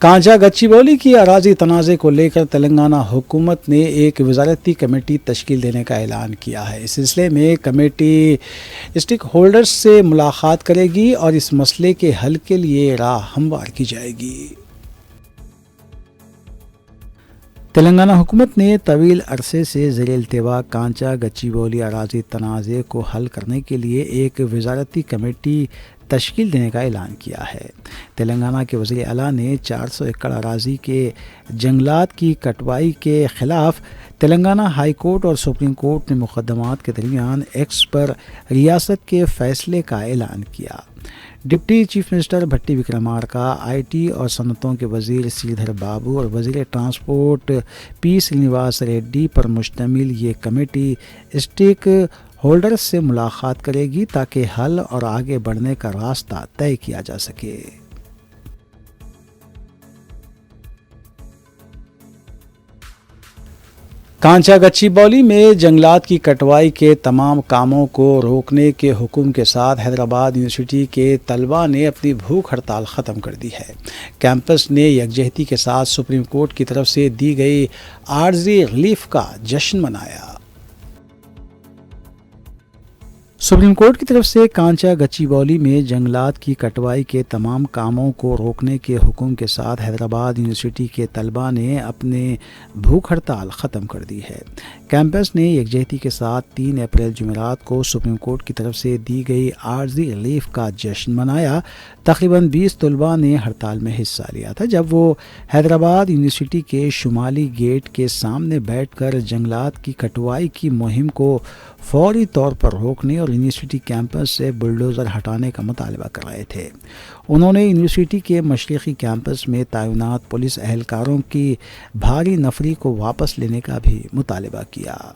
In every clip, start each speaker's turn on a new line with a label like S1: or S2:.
S1: कांचा गच्चीबौली की अराजी तनाज़े को लेकर तेलंगाना हुकूमत ने एक वजारती कमेटी तश्कील देने का ऐलान किया है। इस सिलसिले में कमेटी स्टेक होल्डर्स से मुलाकात करेगी और इस मसले के हल के लिए राह हमवार की जाएगी। तेलंगाना हुकूमत ने तवील अरसे से ज़ेर इल्तिवा कांचा गच्चीबौली अराजी तनाज़े को हल करने के लिए एक वजारती कमेटी तश्कील देने का ऐलान किया है। तेलंगाना के वज़ीर आला ने 400 एकड़ अराजी के जंगलात की कटवाई के ख़िलाफ़ तेलंगाना हाई कोर्ट और सुप्रीम कोर्ट में मुक़दमात के दरमियान एक्स पर रियासत के फ़ैसले का ऐलान किया। Deputy chief minister Bhatti Vikramarka, IT और सनतों के वज़ीर श्रीधर बाबू और वज़ीर ट्रांसपोर्ट पी श्रीनिवास रेड्डी पर मुश्तमिल ये कमेटी स्टेक होल्डर्स से मुलाकात करेगी ताकि हल और आगे बढ़ने का रास्ता तय किया जा सके। कांचा गच्चीबौली में जंगलात की कटवाई के तमाम कामों को रोकने के हुक्म के साथ हैदराबाद यूनिवर्सिटी के तलबा ने अपनी भूख हड़ताल ख़त्म कर दी है। कैंपस ने यकजहती के साथ सुप्रीम कोर्ट की तरफ से दी गई आर्जी रिलीफ का जश्न मनाया। सुप्रीम कोर्ट की तरफ से कांचा गच्चीबौली में जंगलात की कटवाई के तमाम कामों को रोकने के हुक्म के साथ हैदराबाद यूनिवर्सिटी के तलबा ने अपने भूख हड़ताल ख़त्म कर दी है। कैंपस ने यकजहती के साथ 3 अप्रैल जुमेरात को सुप्रीम कोर्ट की तरफ से दी गई आर्जी रिलीफ का जश्न मनाया। तकरीबन 20 तलबा ने हड़ताल में हिस्सा लिया था जब वो हैदराबाद यूनिवर्सिटी के शुमाली गेट के सामने बैठकर जंगलात की कटवाई की मुहिम को फौरी तौर पर रोकने और यूनिवर्सिटी कैंपस से बुलडोज़र हटाने का मुतालबा कर रहे थे। उन्होंने यूनिवर्सिटी के मशरक़ी कैंपस में तैनात पुलिस एहलकारों की भारी नफरी को वापस लेने का भी मुतालबा किया।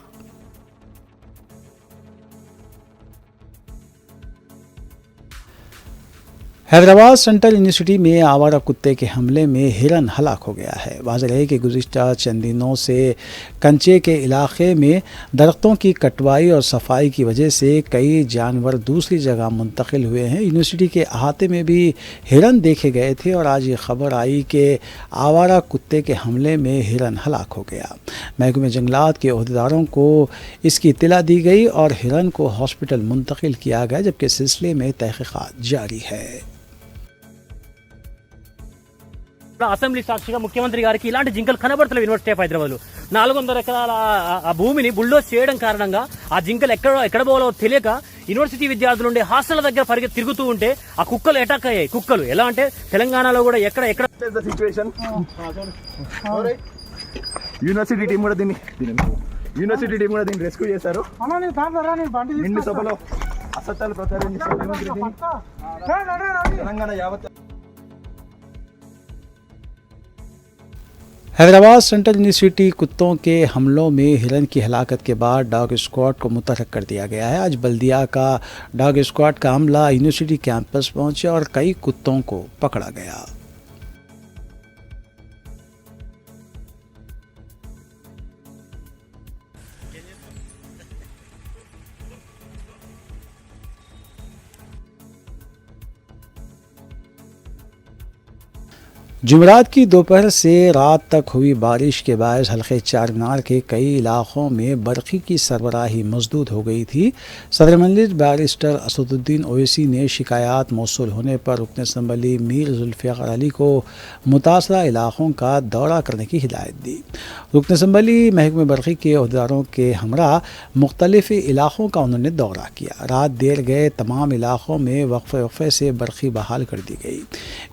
S1: हैदराबाद सेंट्रल यूनिवर्सिटी में आवारा कुत्ते के हमले में हिरन हलाक हो गया है। वाज़ेह है कि गुज़िश्ता चंद दिनों से कंचे के इलाके में दरख्तों की कटवाई और सफाई की वजह से कई जानवर दूसरी जगह मुंतकिल हुए हैं। यूनिवर्सिटी के अहाते में भी हिरन देखे गए थे और आज ये खबर आई कि आवारा कुत्ते के हमले में हिरन हलाक हो गया। महकमे जंगलात के अहदेदारों को इसकी इत्तला दी गई और हिरन को हॉस्पिटल मुंतकिल किया गया जबकि इस सिलसिले में तहक़ीक़ात जारी है।
S2: అసెంబ్లీ సాక్షిగా ముఖ్యమంత్రి గారికి ఇలాంటి జింకలు కనబడతలేవు యూనివర్సిటీ ఆఫ్ హైదరాబాద్ లో 400 ఎకరాల ఆ భూమిని బుల్డోజ్ చేయడం కారణంగా ఆ జింకలు ఎక్కడ పోవాలో తెలియక యూనివర్సిటీ విద్యార్థులు ఉండే హాస్టల్ దగ్గర తిరుగుతూ ఉంటే ఆ కుక్కలు అటాక్ అయ్యాయి. కుక్కలు ఎలా అంటే తెలంగాణలో కూడా ఎక్కడ
S3: యూనివర్సిటీ టీం కూడా దీన్ని రెస్క్యూ చేశారు. నిండు సభలో అసత్యాలు ప్రచారం చేశారు. తెలంగాణ యావత్
S1: हैदराबाद सेंट्रल यूनिवर्सिटी कुत्तों के हमलों में हिरन की हलाकत के बाद डॉग स्क्वाड को मुतहर्रिक कर दिया गया है। आज बल्दिया का डॉग स्क्वाड का अमला यूनिवर्सिटी कैंपस पहुंचे और कई कुत्तों को पकड़ा गया। जुमेरात की दोपहर से रात तक हुई बारिश के बायस हल्के चार मीनार के कई इलाक़ों में बरक़ी की सरबराही मजदूद हो गई थी। सदर मजलिस बैरिस्टर असदुद्दीन ओवैसी ने शिकायत मौसूल होने पर रुकन असम्बली मीर जुल्फ़िकार अली को मुतासरा इलाक़ों का दौरा करने की हिदायत दी। रुकन असम्बली महकमे बरक़ी के अहदेदारों के हमरा मुख्तलिफ इलाक़ों का उन्होंने दौरा किया। रात देर गए तमाम इलाक़ों में वक्फ़े से बरक़ी बहाल कर दी गई।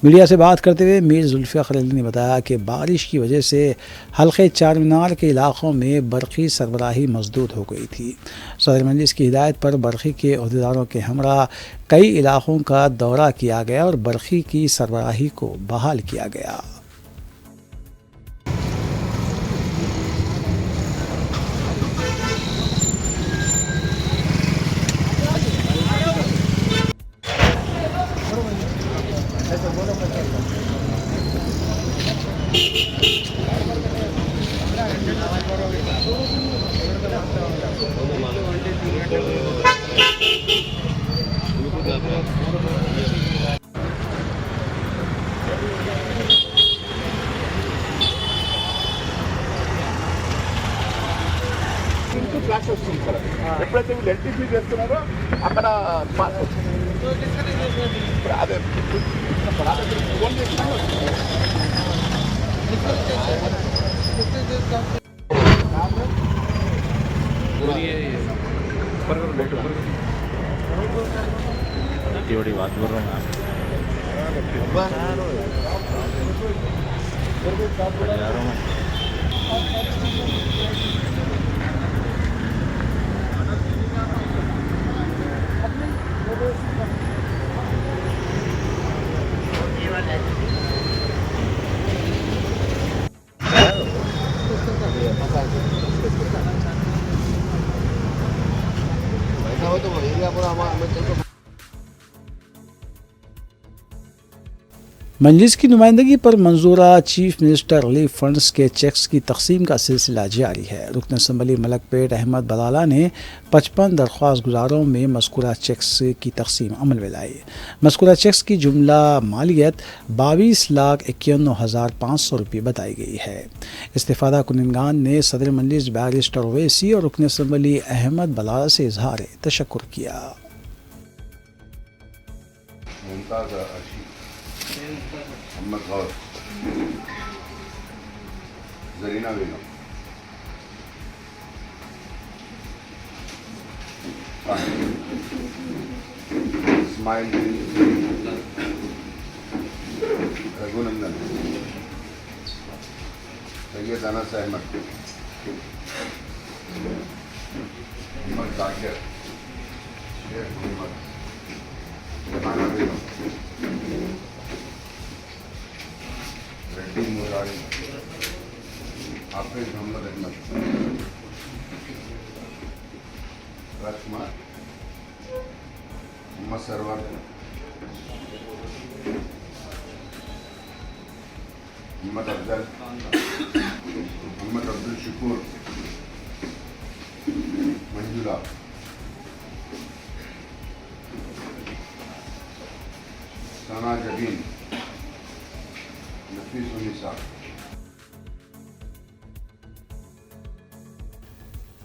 S1: मीडिया से बात करते हुए मीर जुल्फ़िकार अली ने बताया कि बारिश की वजह से हल्के चार मीनार के इलाक़ों में बरक़ी सरबराही मजदूद हो गई थी। सदर मजलिस की हिदायत पर बरक़ी के अहदेदारों के हमरा कई इलाक़ों का दौरा किया गया और बरक़ी की सरबराही को बहाल किया गया।
S4: ఎక్కడైతే వీళ్ళు ఎల్టీపీ చేస్తున్నారో అక్కడ పాస్ అదే ఫోన్ చేస్తున్నాను.
S3: बड़ी बात बोल रहा हूँ
S4: ऐसा हो तो एरिया पूरा हमारा
S1: मजलिस की नुमाइंदगी पर मंजूरा चीफ मिनिस्टर रिलीफ फंड्स के चेक्स की तकसीम का सिलसिला जारी है। रुकन असम्बली मलकपेट अहमद बलाला ने 55 दरख्वास्त गुजारों में मज़कूरा चेक्स की तकसीम अमल में लाई। मज़कूरा चेक्स की जुमला मालियत 22,51,500 रुपये बताई गई है। इस्तिफ़ादा कुनिंगान ने सदर मजलिस बैरिस्टर ओवैसी और रुकन असम्बली अहमद बलाला से इजहार तशक्कुर किया।
S4: मोहम्मद गौर, जरीना बेगम, इस्माइल रघुनंदन, सैयद अनस अहमद, मोहम्मद जाकिर, शेख मोहम्मद, जहाना बेगम, रेड्डी मुरारी, हाफिज मोहम्मद अहमद, राजकुमार, मोहम्मद सरवर, मोहम्मद अफजल, मोहम्मद अब्दुल शुकूर, मंजुला, सना जबीन, नफीस उन्नीसा।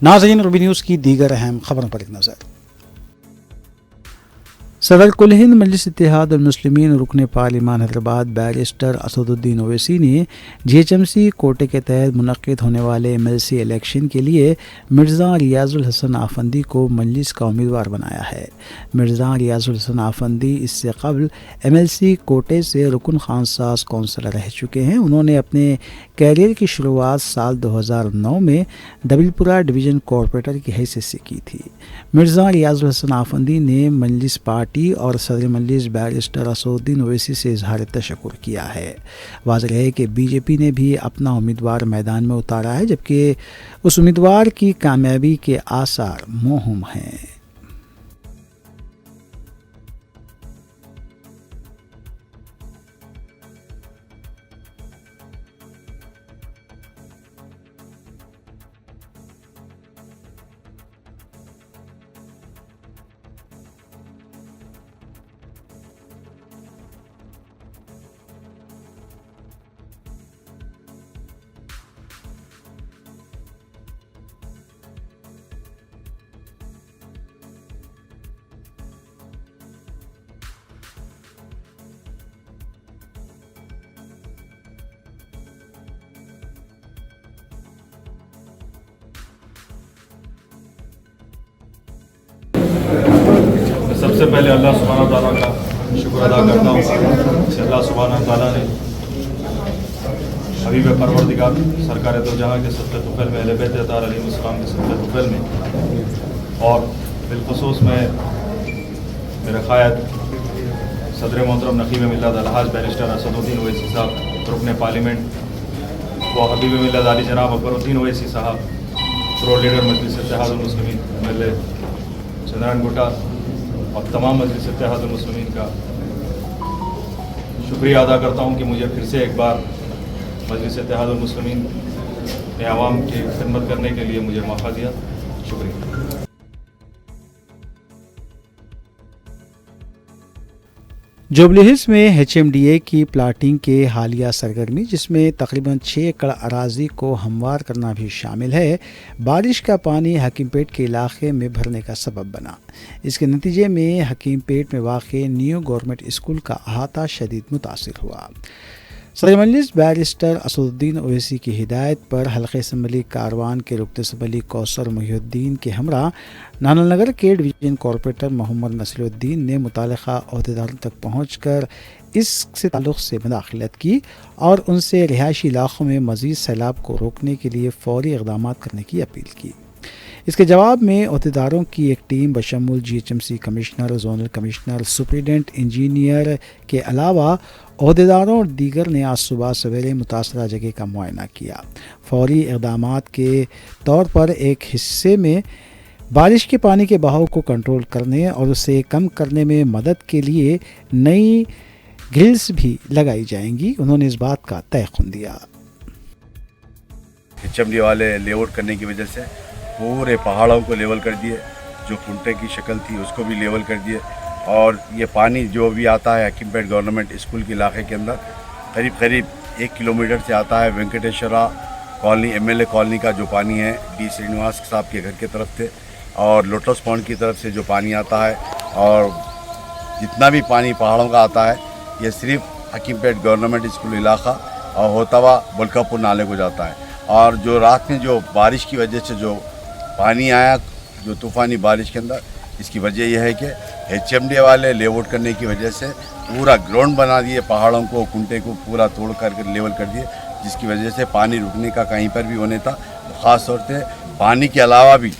S1: नाज़रीन, रूबी न्यूज़ की दीगर अहम खबरों पर एक नज़र। सदर कुल हिंद मजलिस इत्तेहाद मुस्लिमीन रुकन पार्लिमान हैदराबाद बैरिस्टर असदुद्दीन ओवैसी ने GHMC कोटे के तहत मुनक्किद होने वाले MLC इलेक्शन के लिए मिर्ज़ा रियाजुल हसन आफंदी को मजलिस का उम्मीदवार बनाया है। मिर्ज़ा रियाजुल हसन आफंदी इससे कबल MLC कोटे से रुकन खानसाज कौंसलर रह चुके हैं। उन्होंने अपने कैरियर की शुरुआत साल 2009 में दबिलपुरा डिवीज़न कॉरपोरेटर की हैसियत से की थी। मिर्ज़ा रियाजुल हसन आफंदी ने मजलिस पार्टी और सदर मजलिस बैरिस्टर असदुद्दीन ओवैसी से इजहार तशक्कुर किया है। वाज़ेह है कि BJP ने भी अपना उम्मीदवार मैदान में उतारा है, जबकि उस उम्मीदवार की कामयाबी के आसार मौहूम हैं।
S3: सबसे पहले अल्लाह सुब्हानहू तआला का शुक्र अदा करता हूँ कि अल्लाह सुब्हानहू तआला ने हबीब परवरदिगार सरकार दो जहाँ के सदक़े तुफ़ैल में अहले बैत अतार अलैहिस्सलाम के सदक़े तुफ़ैल में और बिलख़ुसूस में मेरे क़ायद सदर मोहतरम नक़ीब मिल्लत अलहाज बैरिस्टर असदुद्दीन ओवैसी साहब रुकन पार्लियामेंट व हबीब मिल्लत अली जनाब अकबरुद्दीन ओवैसी साहब प्रो लीडर मजलिस इत्तेहादुल मुस्लिमीन MLA चंद्रान गुटा और तमाम मजलिस इत्तेहादुल मुस्लिमीन का शुक्रिया अदा करता हूँ कि मुझे फिर से एक बार मजलिस इत्तेहादुल मुस्लिमीन ने आवाम की खिदमत करने के लिए मुझे मौका दिया। शुक्रिया।
S1: जुबली हिल्स में HMDA की प्लाटिंग के हालिया सरगर्मी, जिसमें तकरीबन 6 एकड़ अराजी को हमवार करना भी शामिल है, बारिश का पानी हकीमपेट के इलाके में भरने का सबब बना। इसके नतीजे में हकीमपेट में वाक़ न्यू गवर्नमेंट स्कूल का अहाता शदीद मुतासिर हुआ। सदर मजलिस बैरिस्टर असदुद्दीन ओवैसी की हिदायत पर हल्के असम्बली कारवान के रुकन असम्बली कौसर मुहिउद्दीन के हमरा नानानगर के डिवीजन कॉरपोरेटर मोहम्मद नसीरुद्दीन ने मुतालिका अहदेदारों तक पहुँचकर इससे ताल्लुक़ से मुदाखलत की और उनसे रिहायशी इलाक़ों में मज़ीद सैलाब को रोकने के लिए फ़ौरी इक़दाम करने की अपील की। इसके जवाब में अहदेदारों की एक टीम बशमूल GHMC commissioner, zonal commissioner, superintendent engineer के अलावा अहदेदारों और दीगर ने आज सुबह सवेरे मुतासरा जगह का मुआयना किया। फौरी इक़दामात के तौर पर एक हिस्से में बारिश के पानी के बहाव को कंट्रोल करने और उसे कम करने में मदद के लिए नई ग्रिल्स भी लगाई जाएंगी। उन्होंने इस बात का तयक़ुन दिया।
S5: HMD वाले लेआउट करने की वजह से पूरे पहाड़ों को लेवल कर दिए, जो कुंटे की शक्ल थी उसको भी लेवल कर दिए, और ये पानी जो भी आता है हकीमपेट गवर्नमेंट स्कूल के इलाके के अंदर करीब 1 किलोमीटर से आता है। वेंकटेश्वरा कॉलोनी MLA कॉलोनी का जो पानी है D श्रीनिवास साहब के घर की तरफ से और लोटस पॉन्ड की तरफ से जो पानी आता है, और जितना भी पानी पहाड़ों का आता है ये सिर्फ हकीमपेट गवर्नमेंट स्कूल इलाका और होता हुआ बलकापुर नाले को जाता है। और जो रात में जो बारिश की वजह से जो पानी आया, जो तूफ़ानी बारिश के अंदर, इसकी वजह यह है कि HMD वाले लेआउट करने की वजह से पूरा ग्राउंड बना दिए, पहाड़ों को कुंटे को पूरा तोड़ कर लेवल कर दिए, जिसकी वजह से पानी रुकने का कहीं पर भी होने था। तो ख़ास तौर से पानी के अलावा भी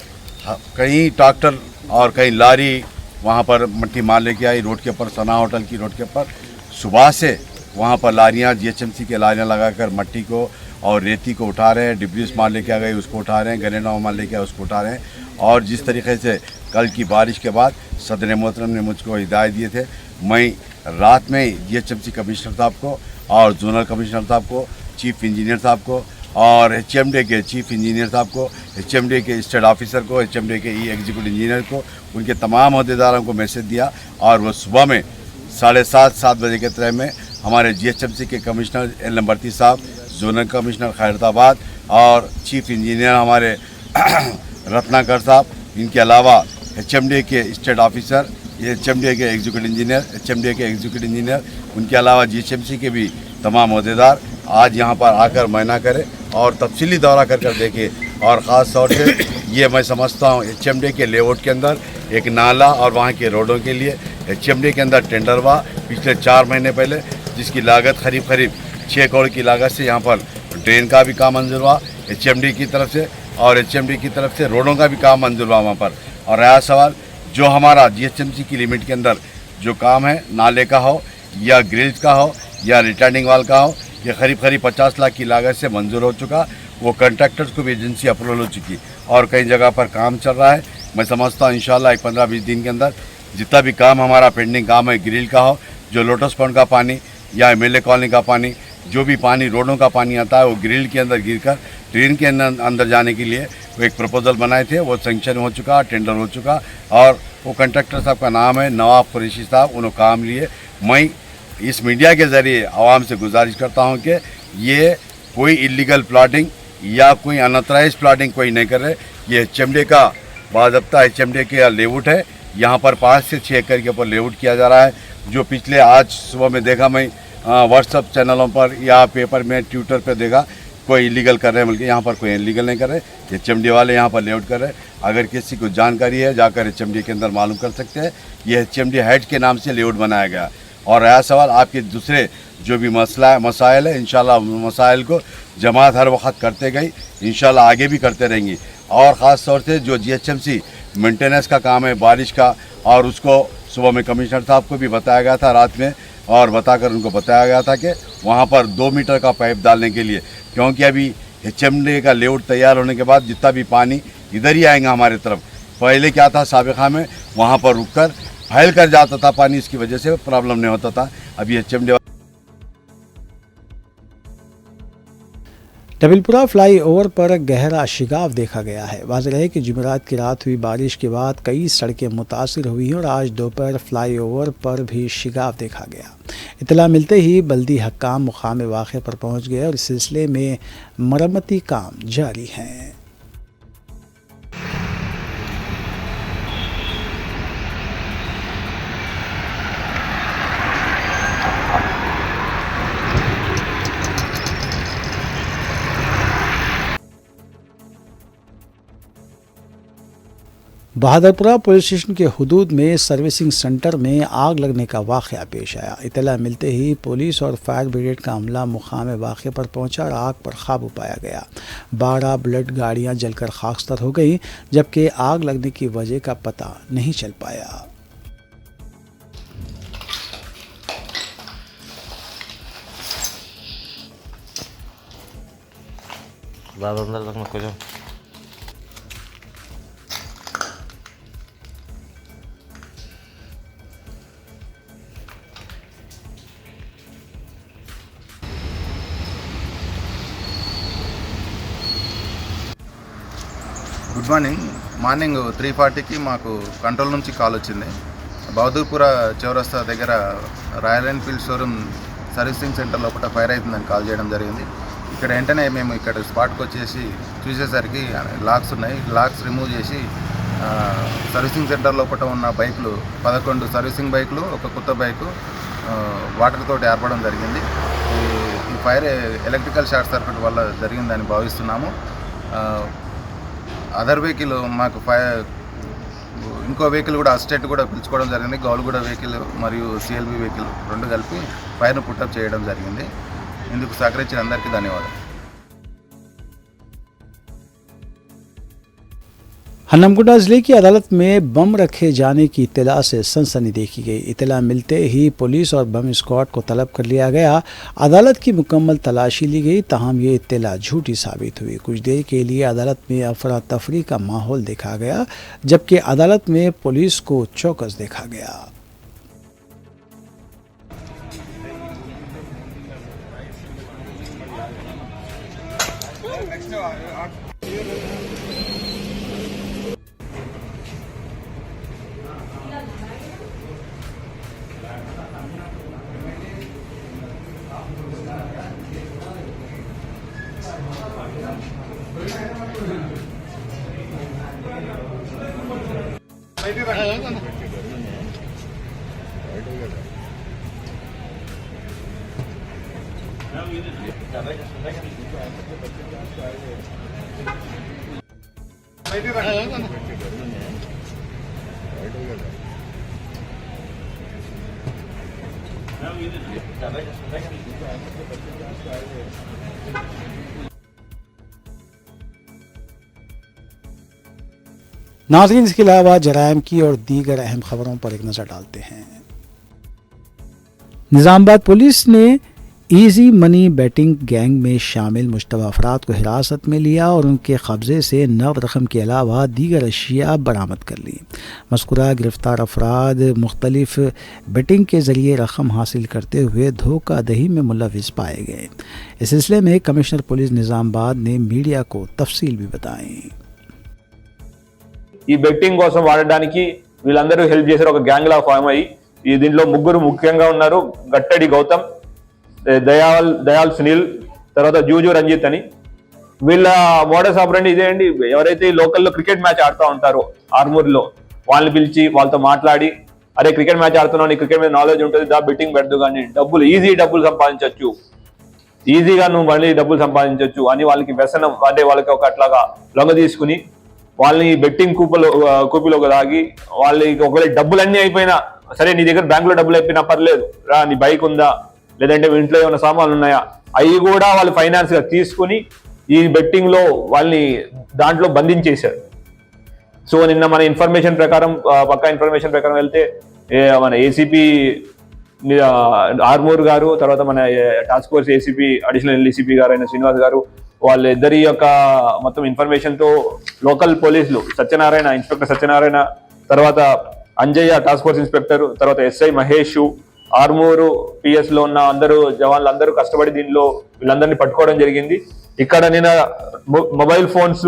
S5: कहीं ट्रैक्टर और कहीं लारी वहाँ पर मट्टी मार लेके आई रोड के ऊपर, सना होटल की रोड के ऊपर। सुबह से वहाँ पर लारियाँ GHMC के लारियाँ लगाकर मट्टी को और रेती को उठा रहे हैं, डिब्रीज मार लेके आ गए उसको उठा रहे हैं, गनेना मार लेके आए उसको उठा रहे हैं। और जिस तरीके से कल की बारिश के बाद सदर मोहतरम ने मुझको हिदायत दिए थे, मैं रात में GHMC कमिश्नर साहब को और जोनल कमिश्नर साहब को, चीफ इंजीनियर साहब को और HMD के चीफ इंजीनियर साहब को, HMD के स्टेट ऑफिसर को, HMD के एग्जीक्यूटिव इंजीनियर को, उनके तमाम अहदेदारों को मैसेज दिया। और वो सुबह में 7:30 बजे के टाइम में हमारे GHMC के कमिश्नर L नंबरती साहब, जोनल कमिश्नर खैरताबाद और चीफ इंजीनियर हमारे रत्नाकर साहब, इनके अलावा HMD के स्टेट ऑफिसर, HMD के एग्जीक्यूटिव इंजीनियर, उनके अलावा GHMC के भी तमाम अहदेदार आज यहाँ पर आकर मुआयना करें और तफसीली दौरा कर देखें। और ख़ास तौर से ये मैं समझता हूँ HMD के लेआउट के अंदर एक नाला और वहाँ के रोडों के लिए HMD के अंदर टेंडर हुआ पिछले 4 महीने पहले, जिसकी लागत करीब 6 करोड़ की लागत से यहाँ पर ड्रेन का भी काम मंजूर हुआ HMD की तरफ से, और HMD की तरफ से रोडों का भी काम मंजूर हुआ वहाँ पर। और रहा सवाल जो हमारा GHMC की लिमिट के अंदर जो काम है, नाले का हो या ग्रिल्स का हो या रिटर्निंग वाल का हो, ये करीब 50 लाख की लागत से मंजूर हो चुका। वो कंट्रैक्टर्स को भी एजेंसी अप्रूवल हो चुकी और कई जगह पर काम चल रहा है। मैं समझता हूँ इंशाल्लाह एक 15-20 दिन के अंदर जितना भी काम हमारा पेंडिंग काम है, ग्रिल का हो, जो लोटस पॉन्ड का पानी या MLA कॉलोनी का पानी, जो भी पानी रोडों का पानी आता है वो ग्रिल के अंदर गिरकर ट्रेन के अंदर जाने के लिए वो एक प्रपोजल बनाए थे, वो सेंक्शन हो चुका, टेंडर हो चुका, और वो कंट्रैक्टर साहब का नाम है नवाब कुरैशी साहब, उन्होंने काम लिए। मैं इस मीडिया के ज़रिए आवाम से गुजारिश करता हूँ कि ये कोई इलीगल प्लाटिंग या कोई अनऑथराइज प्लाटिंग कोई नहीं कर रहे। ये HMD का बाज़ाब्ता HMD के लेआउट है। यहाँ पर 5 से 6 एकड़ के ऊपर लेआउट किया जा रहा है, जो पिछले आज सुबह में देखा मैं व्हाट्सअप चैनलों पर या पेपर में, ट्विटर पर देखा कोई इलीगल कर रहे हैं, बल्कि यहाँ पर कोई इलीगल नहीं कर रहे। HMD वाले यहाँ पर लेआउट कर रहे हैं। अगर किसी को जानकारी है जाकर HMD के अंदर मालूम कर सकते हैं। ये HMD हेड के नाम से लेआउट बनाया गया। और रहा सवाल आपके दूसरे जो भी मसाइल है, इंशाल्लाह मसाइल को जमात हर वक्त करते गई, इंशाल्लाह आगे भी करते रहेंगी। और ख़ास तौर से जो GHMC मेंटेनेंस का काम है बारिश का, और उसको सुबह में कमिश्नर साहब को भी बताया गया था रात में, और बताकर उनको बताया गया था कि वहाँ पर 2 मीटर का पाइप डालने के लिए, क्योंकि अभी HMD का लेआउट तैयार होने के बाद जितना भी पानी इधर ही आएगा हमारे तरफ। पहले क्या था, साबिक़ा में वहाँ पर रुक कर फैल कर जाता था पानी, इसकी वजह से प्रॉब्लम नहीं होता था। अभी HMD
S1: जबलपुरा फ्लाई ओवर पर गहरा शिगाव देखा गया है। वाज़ेह है कि जुमेरात की रात हुई बारिश के बाद कई सड़कें मुतासिर हुई और आज दोपहर फ्लाई ओवर पर भी शिगाव देखा गया। इत्तला मिलते ही बल्दी हक्काम मुकाम वाक़े पर पहुंच गए और इस सिलसिले में मरम्मती काम जारी हैं। बहादुरपुरा पुलिस स्टेशन के हुदूद में सर्विसिंग सेंटर में आग लगने का वाक़या पेश आया। इत्तला मिलते ही पुलिस और फायर ब्रिगेड का अमला मुकाम वाक़े पर पहुंचा और आग पर काबू पाया गया। 12 बुलेट गाड़ियां जलकर खाकस्तर हो गई, जबकि आग लगने की वजह का पता नहीं चल पाया।
S6: గుడ్ మార్నింగ్ 3:40కి మాకు కంట్రోల్ నుంచి కాల్ వచ్చింది. బహదూర్పుర చౌరస్తా దగ్గర royal Enfield showroom servicing centre లోపల ఫైర్ అవుతుందని కాల్ చేయడం జరిగింది. ఇక్కడ వెంటనే మేము ఇక్కడ స్పాట్కి వచ్చేసి చూసేసరికి లాక్స్ ఉన్నాయి. లాక్స్ రిమూవ్ చేసి సర్వీసింగ్ సెంటర్ లోపల ఉన్న బైకులు 11 సర్వీసింగ్ బైకులు, ఒక కొత్త బైకు వాటర్ తోటి ఏర్పడడం జరిగింది. ఈ ఫైర్ ఎలక్ట్రికల్ షార్ట్ సర్క్యూట్ వల్ల జరిగిందని భావిస్తున్నాము. అదర్ వెహికల్ మాకు ఇంకో వెహికల్ కూడా అసిస్టెంట్ కూడా పిలుచుకోవడం జరిగింది. గౌల్గూడ వెహికల్ మరియు సిఎల్బి వెహికల్ రెండు కలిపి ఫైర్ను పుట్టప్ చేయడం జరిగింది. ఇందుకు సహకరించిన అందరికీ ధన్యవాదాలు.
S1: हनमगुंडा जिले की अदालत में बम रखे जाने की इत्तला से सनसनी देखी गई। इत्तला मिलते ही पुलिस और बम स्क्वाड को तलब कर लिया गया। अदालत की मुकम्मल तलाशी ली गई, ताहम ये इत्तला झूठी साबित हुई। कुछ देर के लिए अदालत में अफरा तफरी का माहौल देखा गया, जबकि अदालत में पुलिस को चौकस देखा गया। नाज़रीन, इसके अलावा जराइम की और दीगर अहम खबरों पर एक नज़र डालते हैं। निज़ामाबाद पुलिस ने इजी मनी बैटिंग गैंग में शामिल मुश्तबा अफराद को हिरासत में लिया और उनके कब्ज़े से नव रकम के अलावा दीगर अशिया बरामद कर ली। मज़कूरा गिरफ्तार अफराद मुख्तलिफ बैटिंग के ज़रिए रकम हासिल करते हुए धोखाधड़ी में मुलविस पाए गए। इस सिलसिले में कमिश्नर पुलिस निज़ामाबाद ने मीडिया को तफसील भी बताई।
S7: ఈ బెట్టింగ్ కోసం వాడడానికి వీళ్ళందరూ హెల్ప్ చేశారు. ఒక గ్యాంగ్ లా ఫామ్ అయ్యి దీంట్లో ముగ్గురు ముఖ్యంగా ఉన్నారు. గట్టడి గౌతమ్, దయాల్ సునీల్, తర్వాత జూజు రంజిత్ అని. వీళ్ళ మోడస్ ఆపరండి ఇదే అండి. ఎవరైతే లోకల్లో క్రికెట్ మ్యాచ్ ఆడుతూ ఉంటారో ఆర్మూర్లో వాళ్ళని పిలిచి వాళ్ళతో మాట్లాడి, అరే క్రికెట్ మ్యాచ్ ఆడుతున్నావు, నీ క్రికెట్ మీద నాలెడ్జ్ ఉంటుంది, దా బెట్టింగ్ పెడదు, కానీ డబ్బులు సంపాదించవచ్చు, ఈజీగా నువ్వు మళ్ళీ డబ్బులు సంపాదించవచ్చు అని వాళ్ళకి వ్యసనం, అంటే వాళ్ళకి ఒక అట్లాగా లొంగ తీసుకుని వాళ్ళని బెట్టింగ్ కూపిలోకి లాగి వాళ్ళకి ఒకవేళ డబ్బులన్నీ అయిపోయినా సరే, నీ దగ్గర బ్యాంకులో డబ్బులు అయిపోయినా పర్లేదు రా, నీ బైక్ ఉందా, లేదంటే ఇంట్లో ఏమైనా సామాన్లు ఉన్నాయా, అవి కూడా వాళ్ళు ఫైనాన్స్ గా తీసుకుని ఈ బెట్టింగ్ లో వాళ్ళని దాంట్లో బంధించేశారు. సో నిన్న మన ఇన్ఫర్మేషన్ ప్రకారం, పక్కా ఇన్ఫర్మేషన్ ప్రకారం వెళ్తే మన ఏసీపీ ఆర్మూర్ గారు, తర్వాత మన task force ACP additional ACP గారు అయిన శ్రీనివాస్ గారు, వాళ్ళిద్దరి యొక్క మొత్తం ఇన్ఫర్మేషన్ తో లోకల్ పోలీసులు సత్యనారాయణ, ఇన్స్పెక్టర్ సత్యనారాయణ, తర్వాత అంజయ్య టాస్క్ ఫోర్స్ ఇన్స్పెక్టర్, తర్వాత ఎస్ఐ మహేష్, ఆర్మూరు పిఎస్ లో ఉన్న అందరూ జవాన్లు అందరూ కష్టపడి దీనిలో వీళ్ళందరినీ పట్టుకోవడం జరిగింది. ఇక్కడ నిన్న mobile phones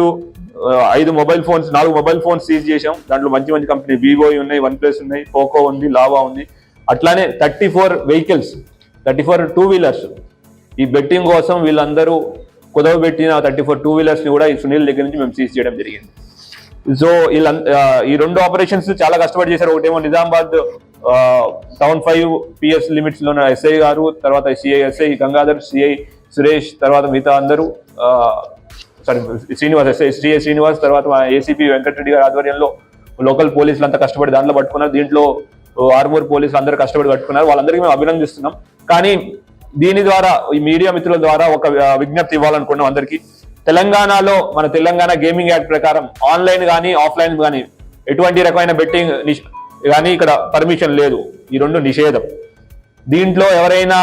S7: 4 mobile phones seize చేశాం. దాంట్లో మంచి మంచి కంపెనీ వివో ఉన్నాయి, వన్ ప్లస్ ఉన్నాయి, పోకో ఉంది, లావా ఉంది. అట్లానే 34 టూ వీలర్స్ ఈ బెట్టింగ్ కోసం వీళ్ళందరూ కుదవబెట్టిన 34 టూ వీలర్స్ ని కూడా ఈ సునీల్ దగ్గర నుంచి మేము సీజ్ చేయడం జరిగింది. సో ఈ 2 ఆపరేషన్స్ చాలా కష్టపడి చేశారు. ఒకటేమో నిజామాబాద్ టౌన్ 5 పిఎస్ లిమిట్స్ లో ఎస్ఐ గారు, తర్వాత ఎస్ఐ గంగాధర్, సిఐ సురేష్, తర్వాత మిగతా అందరూ శ్రీనివాస్, తర్వాత మా ఏసీపీ వెంకటరెడ్డి గారి ఆధ్వర్యంలో లోకల్ పోలీసులు అంతా కష్టపడి దాంట్లో పట్టుకున్నారు. దీంట్లో ఆర్మూర్ పోలీసులు అందరూ కష్టపడి పట్టుకున్నారు. వాళ్ళందరికీ మేము అభినందిస్తున్నాం. కానీ దీని ద్వారా ఈ మీడియా మిత్రుల ద్వారా ఒక విజ్ఞప్తి ఇవ్వాలనుకున్నాం అందరికీ. తెలంగాణలో మన తెలంగాణ గేమింగ్ యాక్ట్ ప్రకారం ఆన్లైన్ కానీ ఆఫ్లైన్ కానీ ఎటువంటి రకమైన బెట్టింగ్ కానీ ఇక్కడ పర్మిషన్ లేదు. ఈ 2 నిషేధం. దీంట్లో ఎవరైనా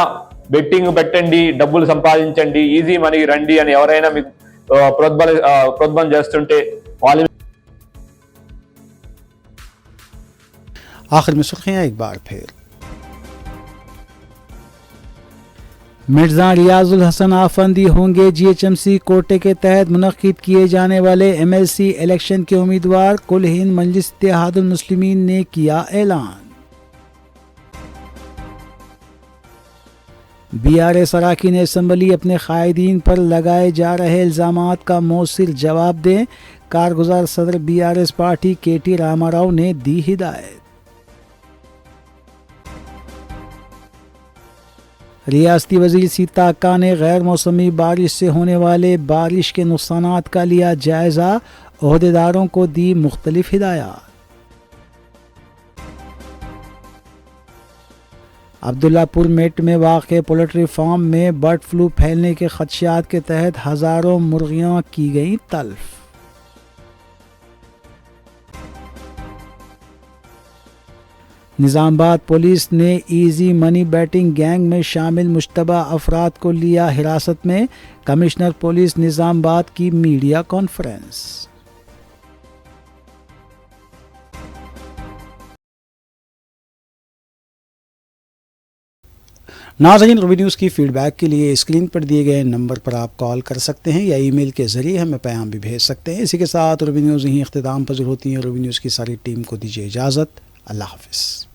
S7: బెట్టింగ్ పెట్టండి, డబ్బులు సంపాదించండి, ఈజీ మనీ రండి అని ఎవరైనా మీకు ప్రోద్బలం చేస్తుంటే వాళ్ళ
S1: आखिर में सुर्खियां एक बार फिर। मिर्जा रियाजुल हसन आफंदी होंगे जीएचएमसी कोटे के तहत मुनक्किद किए जाने वाले एमएलसी इलेक्शन के उम्मीदवार। कुल हिंद मजलिस इत्तेहादुल मुस्लिमीन ने किया ऐलान। बीआरएस अरकान असम्बली अपने कायदीन पर लगाए जा रहे इल्जामात का मौसिर जवाब दें। कारगुजार सदर बीआरएस पार्टी केटी रामाराव ने दी हिदायत। रियासती वजीर सीता अक्का ने गैर मौसमी बारिश से होने वाले बारिश के नुकसानात का लिया जायजा। ओहदेदारों को दी मुख्तलिफ हिदायत। अब्दुल्लापुर मेट में वाक़े पोल्ट्री फार्म में बर्ड फ्लू फैलने के खदशात के तहत हज़ारों मुर्गियां की गई तल्फ। निज़ामाबाद पुलिस ने इजी मनी बैटिंग गैंग में शामिल मुश्तबा अफराद को लिया हिरासत में। कमिश्नर पुलिस निज़ामाबाद की मीडिया कॉन्फ्रेंस। नाज़रीन, रूबी न्यूज़ की फ़ीडबैक के लिए स्क्रीन पर दिए गए नंबर पर आप कॉल कर सकते हैं या ईमेल के ज़रिए हमें पैगाम भी भेज सकते हैं। इसी के साथ रूबी न्यूज़ यहीं इख्तिताम पज़ीर होती है। रूबी न्यूज़ की सारी टीम को दीजिए इजाज़त। अल्लाह हाफ़िज़।